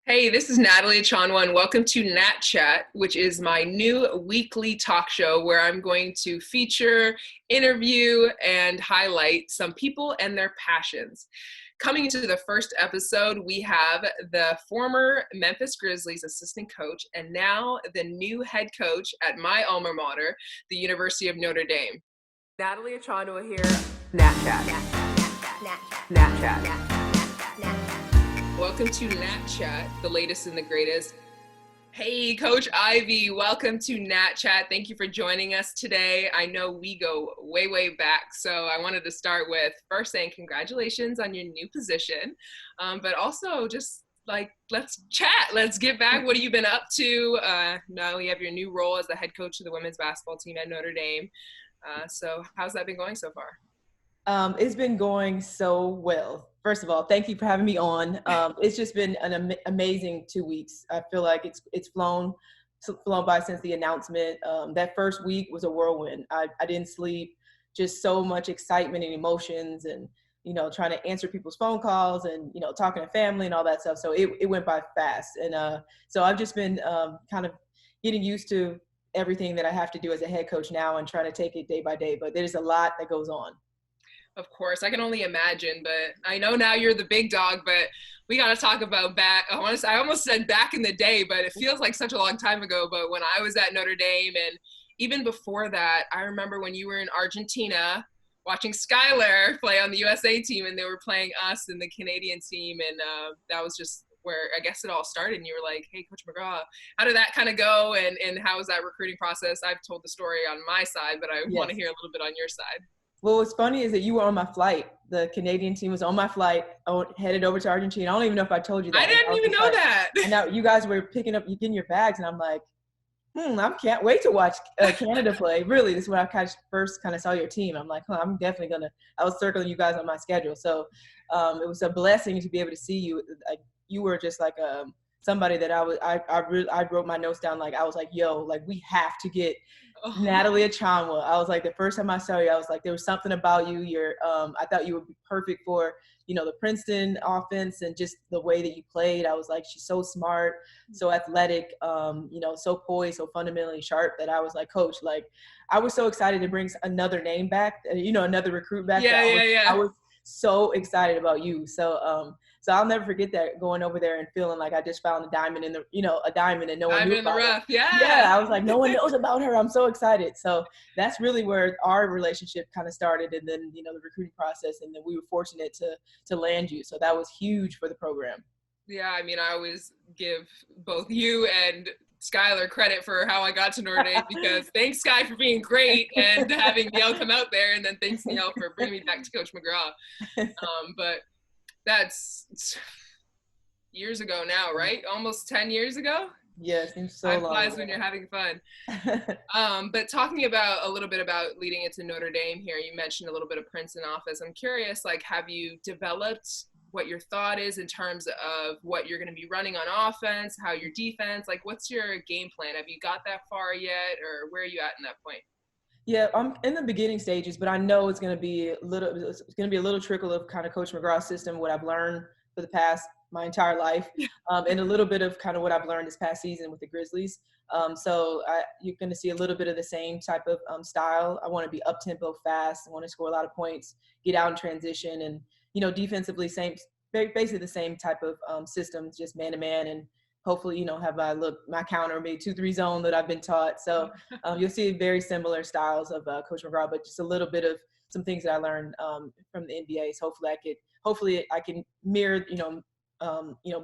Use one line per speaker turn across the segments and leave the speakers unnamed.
Hey, this is Natalie Achonwa, and welcome to Nat Chat, which is my new weekly talk show where I'm going to feature, interview, and highlight some people and their passions. Coming into the first episode, we have the former Memphis Grizzlies assistant coach and now the new head coach at my alma mater, the University of Notre Dame. Natalie Achonwa here, Nat Chat. Nat Chat. Welcome to Nat Chat, the latest and the greatest. Hey, Coach Ivey, welcome to Nat Chat. Thank you for joining us today. I know we go way, way back, so I wanted to start with first saying congratulations on your new position, but also just let's chat. Let's get back. What have you been up to? Now you have your new role as the head coach of the women's basketball team at Notre Dame. So how's that been going so far?
It's been going so well. First of all, thank you for having me on. It's just been an amazing 2 weeks. I feel like it's flown by since the announcement. That first week was a whirlwind. I didn't sleep, just so much excitement and emotions and, trying to answer people's phone calls and, talking to family and all that stuff. So it went by fast. And so I've just been kind of getting used to everything that I have to do as a head coach now and trying to take it day by day. But there's a lot that goes on.
Of course, I can only imagine, but I know now you're the big dog, but we got to talk about back. I almost said back in the day, but it feels like such a long time ago. But when I was at Notre Dame and even before that, I remember when you were in Argentina watching Skylar play on the USA team and they were playing us and the Canadian team. And that was just where I guess it all started. And you were like, hey, Coach McGraw, how did that kind of go? And how was that recruiting process? I've told the story on my side, but I want to hear a little bit on your side.
Well, what's funny is that you were on my flight. The Canadian team was on my flight, headed over to Argentina. I don't even know if I told you that.
I didn't even know that.
And now you guys were getting your bags, and I'm like, I can't wait to watch Canada play. Really, this is when I first saw your team. I'm like, I'm definitely gonna. I was circling you guys on my schedule, so it was a blessing to be able to see you. Like you were just like somebody that I wrote my notes down. Like I was like, yo, like we have to get Natalie Achonwa. I was like, the first time I saw you, I was like, there was something about you. I thought you would be perfect for, the Princeton offense and just the way that you played. I was like, she's so smart, so athletic, so poised, so fundamentally sharp that I was like, Coach, like, I was so excited to bring another name back, another recruit back.
Yeah.
I was so excited about you. So I'll never forget that, going over there and feeling like I just found a diamond and no one knew about it. Yeah, I was like, no one knows about her. I'm so excited. So that's really where our relationship kind of started. And then, the recruiting process, and then we were fortunate to land you. So that was huge for the program.
Yeah, I mean, I always give both you and Skylar credit for how I got to Notre Dame because thanks, Sky, for being great and having Niele come out there, and then thanks, Niele, for bringing me back to Coach McGraw. But that's years ago now, right? Almost 10 years ago?
Yeah, it seems so
long. Time flies when you're having fun. But talking about a little bit about leading into Notre Dame here, you mentioned a little bit of Princeton office. I'm curious, like, have you developed what your thought is in terms of what you're going to be running on offense, how your defense, like what's your game plan? Have you got that far yet, or where are you at in that point?
Yeah, I'm in the beginning stages, but I know it's going to be a little trickle of kind of Coach McGraw's system, what I've learned for my entire life, and a little bit of kind of what I've learned this past season with the Grizzlies. So you're going to see a little bit of the same type of style. I want to be up-tempo fast. I want to score a lot of points, get out in transition, and, defensively, basically the same type of systems, just man-to-man, and hopefully, have my counter, maybe 2-3 zone that I've been taught. So you'll see very similar styles of Coach McGraw, but just a little bit of some things that I learned from the NBA. So hopefully I can mirror,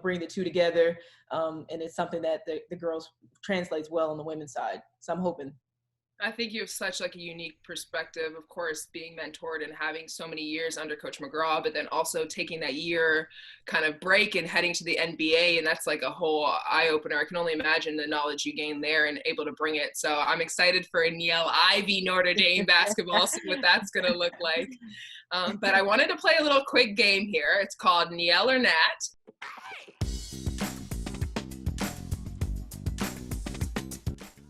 bring the two together. And it's something that the girls translates well on the women's side. So I'm hoping.
I think you have such like a unique perspective, of course, being mentored and having so many years under Coach McGraw, but then also taking that year kind of break and heading to the NBA. And that's like a whole eye opener. I can only imagine the knowledge you gained there and able to bring it. So I'm excited for a Niele Ivey Notre Dame basketball, see what that's going to look like. But I wanted to play a little quick game here. It's called Niele or Nat.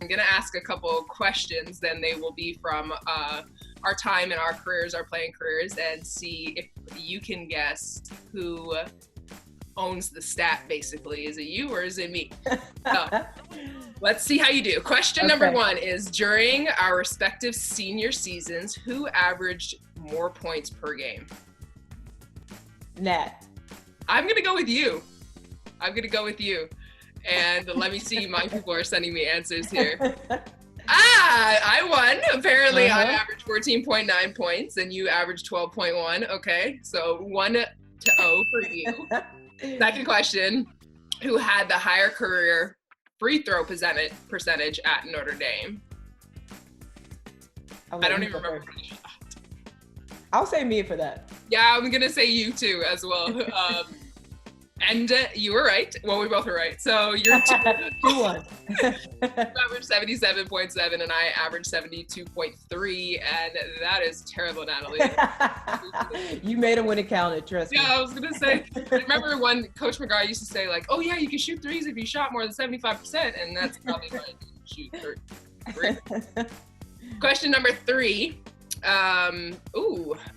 I'm going to ask a couple questions, then they will be from our time in our careers, our playing careers, and see if you can guess who owns the stat, basically. Is it you or is it me? So let's see how you do. Question number 1 is, during our respective senior seasons, who averaged more points per game?
Nat.
I'm going to go with you. And let me see. My people are sending me answers here. I won. Apparently, I averaged 14.9 points and you averaged 12.1. Okay, so 1-0 for you. Second question, who had the higher career free throw percentage at Notre Dame? I don't even remember.
I'll say me for that.
Yeah, I'm going to say you too as well. And you were right. Well, we both were right. So you're 2-1. You averaged 77.7 and I averaged 72.3. And that is terrible, Natalie.
You made it when it counted, trust me.
Yeah, I was going to say, I remember when Coach McGraw used to say like, oh yeah, you can shoot threes if you shot more than 75%. And that's probably why I didn't shoot three. Question number 3.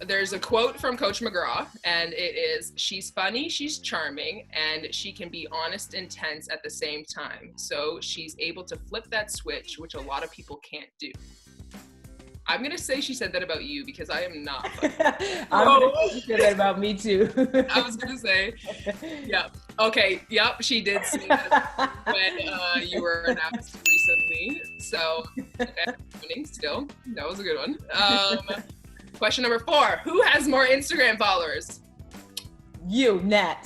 There's a quote from Coach McGraw, and it is, she's funny, she's charming, and she can be honest and tense at the same time. So she's able to flip that switch, which a lot of people can't do. I'm going to say she said that about you because I am not funny.
I'm going to say she said that about me too.
I was going to say, yep. Okay, yep, she did say that when you were announced recently. So, okay, winning still. That was a good one. Question number 4. Who has more Instagram followers?
You, Nat.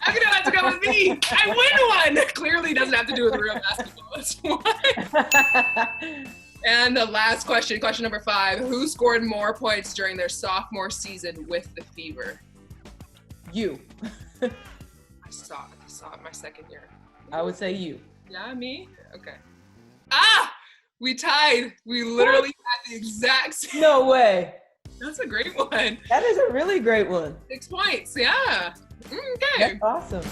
I'm going to have to go with me. I win one. Clearly doesn't have to do with real basketball. That's why. And the last question, question number 5. Who scored more points during their sophomore season with the Fever?
You.
I saw it my second year.
I would say you.
Yeah, me? Okay. We tied. We literally had the exact same.
No way.
That's a great one.
That is a really great one.
6 points, yeah. Okay.
That's awesome.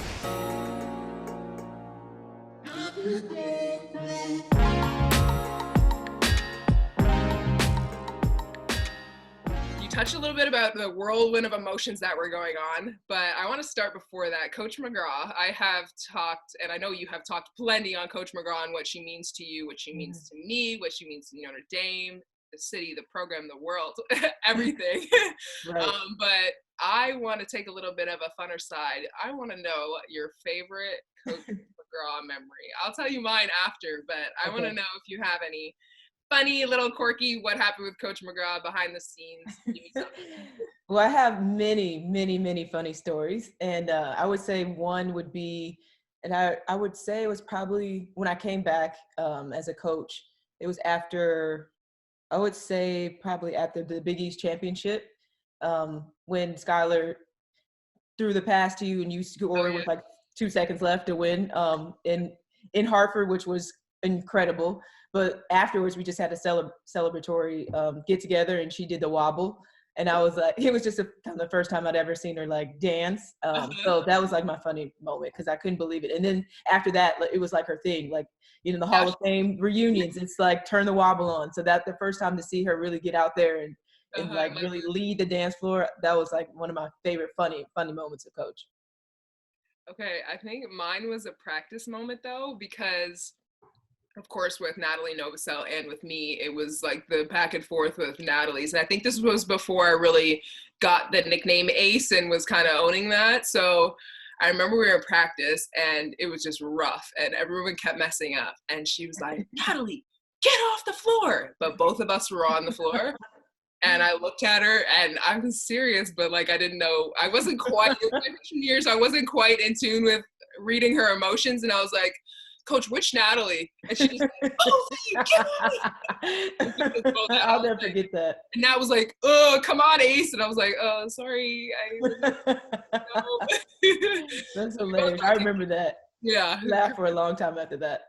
Touched a little bit about the whirlwind of emotions that were going on, but I want to start before that. Coach McGraw, I have talked, and I know you have talked plenty on Coach McGraw and what she means to you, what she means to me, what she means to Notre Dame, the city, the program, the world, everything.
Right.
But I want to take a little bit of a funner side. I want to know your favorite Coach McGraw memory. I'll tell you mine after, but I want to know if you have any funny, little quirky, what happened with Coach McGraw behind the scenes. Give me something.
Well, I have many, many, many funny stories. And I would say one would be, and I would say it was probably when I came back as a coach, it was after, I would say probably after the Big East championship, when Skylar threw the pass to you and you scored with like 2 seconds left to win in Hartford, which was incredible. But afterwards, we just had a celebratory get together, and she did the wobble. And I was like, it was just kind of the first time I'd ever seen her like dance. So that was like my funny moment because I couldn't believe it. And then after that, it was like her thing, like, you know, the Hall of Fame reunions. It's like turn the wobble on. So that's the first time to see her really get out there and like really lead the dance floor. That was like one of my favorite funny moments of Coach.
Okay, I think mine was a practice moment though, because of course, with Natalie Novosel and with me, it was like the back and forth with Natalie's. And I think this was before I really got the nickname Ace and was kind of owning that. So I remember we were in practice and it was just rough and everyone kept messing up. And she was like, Natalie, get off the floor. But both of us were on the floor. And I looked at her and I was serious, but like I didn't know, I wasn't quite, in my freshman years, I wasn't quite in tune with reading her emotions. And I was like, Coach, which Natalie? And she just like, oh,
I'll never forget that.
And Nat was like, oh, come on, Ace. And I was like, oh, sorry.
That's hilarious. I remember that.
Yeah.
Laughed for a long time after that.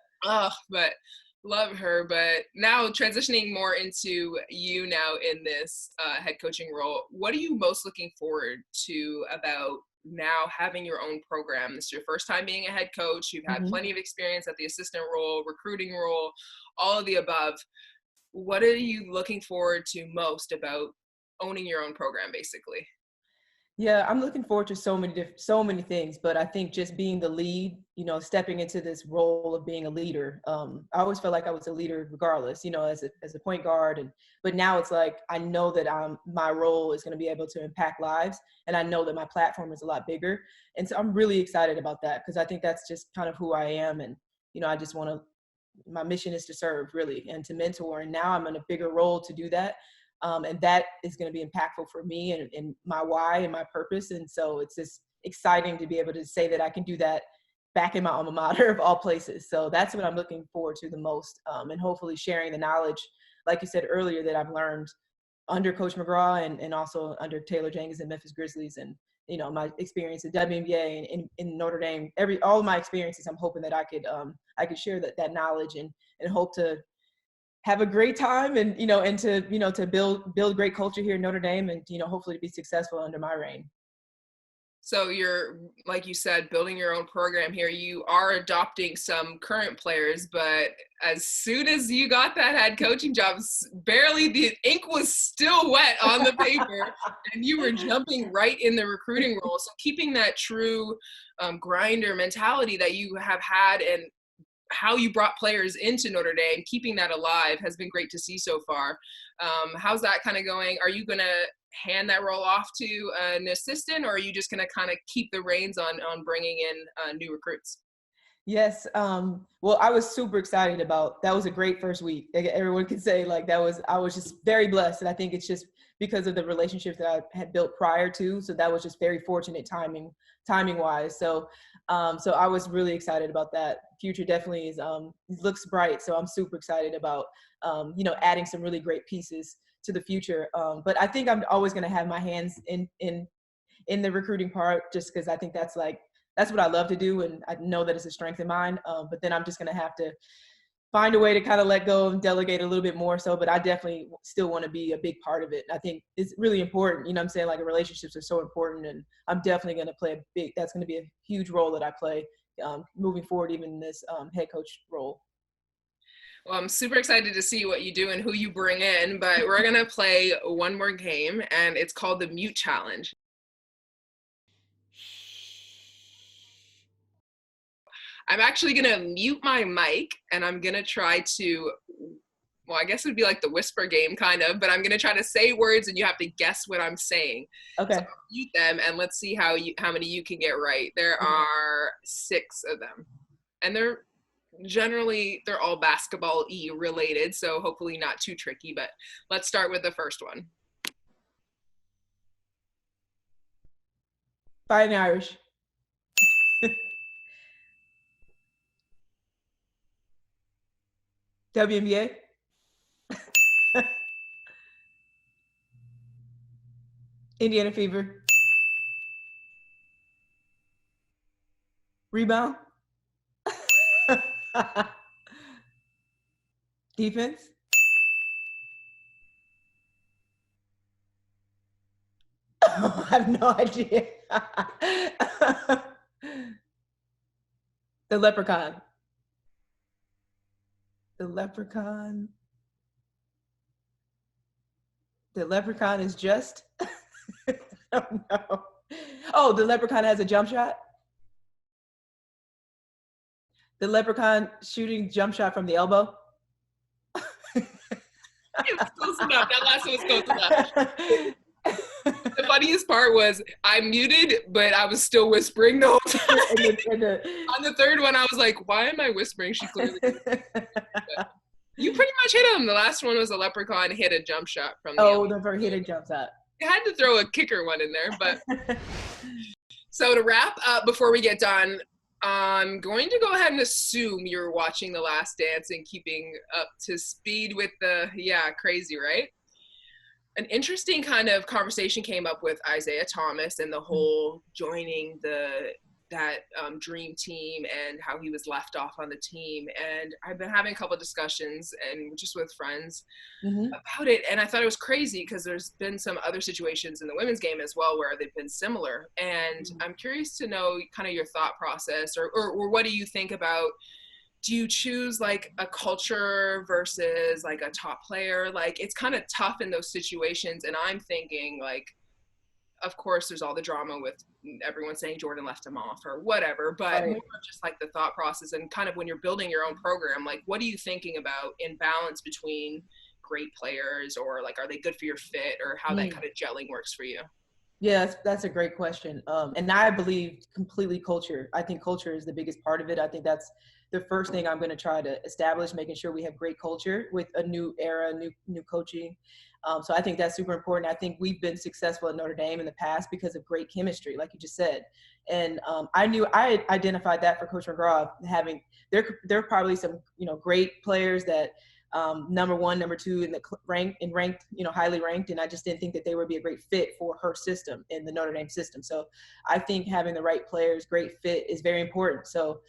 But love her. But now transitioning more into you now in this head coaching role, what are you most looking forward to about now having your own program? This is your first time being a head coach. You've had plenty of experience at the assistant role, recruiting role, all of the above. What are you looking forward to most about owning your own program, basically?
Yeah, I'm looking forward to so many things, but I think just being the lead, stepping into this role of being a leader. I always felt like I was a leader regardless, as a point guard, but now it's like I know that my role is going to be able to impact lives, and I know that my platform is a lot bigger, and so I'm really excited about that because I think that's just kind of who I am, and I just want to. My mission is to serve really and to mentor, and now I'm in a bigger role to do that. And that is going to be impactful for me and my why and my purpose. And so it's just exciting to be able to say that I can do that back in my alma mater of all places. So that's what I'm looking forward to the most. And hopefully sharing the knowledge, like you said earlier, that I've learned under Coach McGraw and also under Taylor Jenkins and Memphis Grizzlies, and my experience in WNBA and in Notre Dame. All of my experiences, I'm hoping that I could share that knowledge and hope to have a great time and to build great culture here in Notre Dame, and hopefully to be successful under my reign.
So you're, like you said, building your own program here. You are adopting some current players, but as soon as you got that head coaching job, barely the ink was still wet on the paper, and you were jumping right in the recruiting role. So keeping that true grinder mentality that you have had and how you brought players into Notre Dame, keeping that alive has been great to see so far. How's that kind of going? Are you going to hand that role off to an assistant, or are you just going to kind of keep the reins on bringing in new recruits?
Yes. Well, I was super excited that was a great first week. Everyone could say I was just very blessed. And I think it's just because of the relationships that I had built prior to. So that was just very fortunate timing wise. So I was really excited about that. Future definitely looks bright. So I'm super excited about, adding some really great pieces to the future. But I think I'm always going to have my hands in the recruiting part, just because I think that's what I love to do. And I know that it's a strength of mine. But then I'm just going to have to find a way to kind of let go and delegate a little bit more so, but I definitely still want to be a big part of it. I think it's really important, I'm saying, like, relationships are so important, and I'm definitely going to that's going to be a huge role that I play moving forward, even in this head coach role.
Well, I'm super excited to see what you do and who you bring in, but we're going to play one more game, and it's called the Mute Challenge. I'm actually going to mute my mic, and I'm going to try to, well, I guess it would be like the whisper game kind of, but I'm going to try to say words and you have to guess what I'm saying.
Okay.
So I'll mute them and let's see how many you can get right. There are 6 of them, and they're all basketball-y related, so hopefully not too tricky, but let's start with the first one.
Fighting Irish. WNBA. Indiana Fever. Rebound. Defense. Oh, I have no idea. The Leprechaun. The Leprechaun. The Leprechaun is just. I don't know. Oh, the Leprechaun has a jump shot. The Leprechaun shooting jump shot from the elbow.
It was close enough. That last one was close enough. The funniest part was I muted, but I was still whispering the whole time. On the third one, I was like, why am I whispering? She clearly You pretty much hit him. The last one was a Leprechaun hit a jump shot from the
elbow. Never hit a jump shot.
You had to throw a kicker one in there, but so to wrap up before we get done, I'm going to go ahead and assume you're watching The Last Dance and keeping up to speed with crazy, right? An interesting kind of conversation came up with Isiah Thomas and the whole joining that dream team and how he was left off on the team. And I've been having a couple of discussions and just with friends about it. And I thought it was crazy because there's been some other situations in the women's game as well where they've been similar. And I'm curious to know kind of your thought process or what do you think about, do you choose like a culture versus like a top player? Like, it's kind of tough in those situations. And I'm thinking like, of course, there's all the drama with everyone saying Jordan left him off or whatever, but more of just like the thought process and kind of when you're building your own program, like what are you thinking about in balance between great players, or like are they good for your fit, or how that kind of gelling works for you?
Yeah, that's a great question. And I believe completely culture. I think culture is the biggest part of it. I think that's the first thing I'm going to try to establish, making sure we have great culture with a new era, new coaching. So I think that's super important. I think we've been successful at Notre Dame in the past because of great chemistry, like you just said. And I identified that for Coach McGraw, having there are probably some great players that number one, number two in the ranked, highly ranked. And I just didn't think that they would be a great fit for her system in the Notre Dame system. So I think having the right players, great fit is very important. So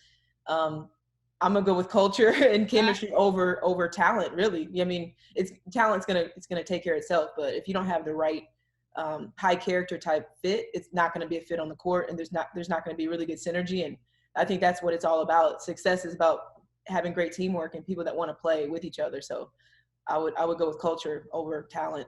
I'm gonna go with culture and chemistry over talent, really. I mean, talent's gonna take care of itself, but if you don't have the right high character type fit, it's not gonna be a fit on the court, and there's not gonna be really good synergy. And I think that's what it's all about. Success is about having great teamwork and people that want to play with each other. So I would go with culture over talent.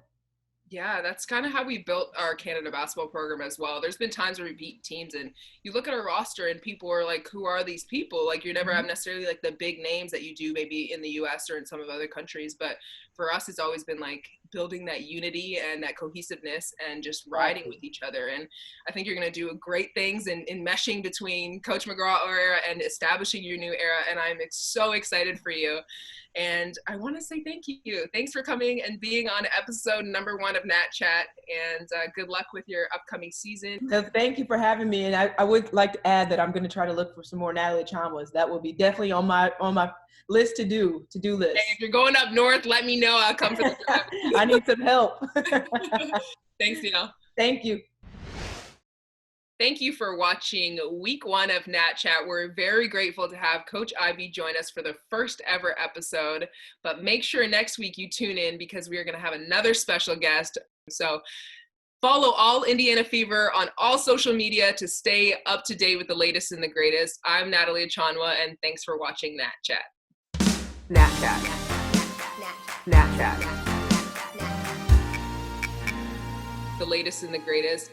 Yeah, that's kind of how we built our Canada basketball program as well. There's been times where we beat teams and you look at our roster and people are like, who are these people? Like you never have necessarily like the big names that you do maybe in the US or in some of other countries. But for us, it's always been like building that unity and that cohesiveness and just riding with each other. And I think you're going to do great things in meshing between Coach McGraw era and establishing your new era. And I'm so excited for you. And I want to say thank you. Thanks for coming and being on episode number 1 of Nat Chat. And good luck with your upcoming season.
No, thank you for having me. And I would like to add that I'm going to try to look for some more Natalie Achonwas. That will be definitely on my list to-do list.
Hey, if you're going up north, let me know. I'll come for the drive.
I need some help.
Thanks, Niele.
Thank you.
Thank you for watching week 1 of Nat Chat. We're very grateful to have Coach Ivey join us for the first ever episode, but make sure next week you tune in because we are going to have another special guest. So follow All Indiana Fever on all social media to stay up to date with the latest and the greatest. I'm Natalie Achonwa, and thanks for watching Nat Chat.
Nat Chat. Nat Chat.
The latest and the greatest.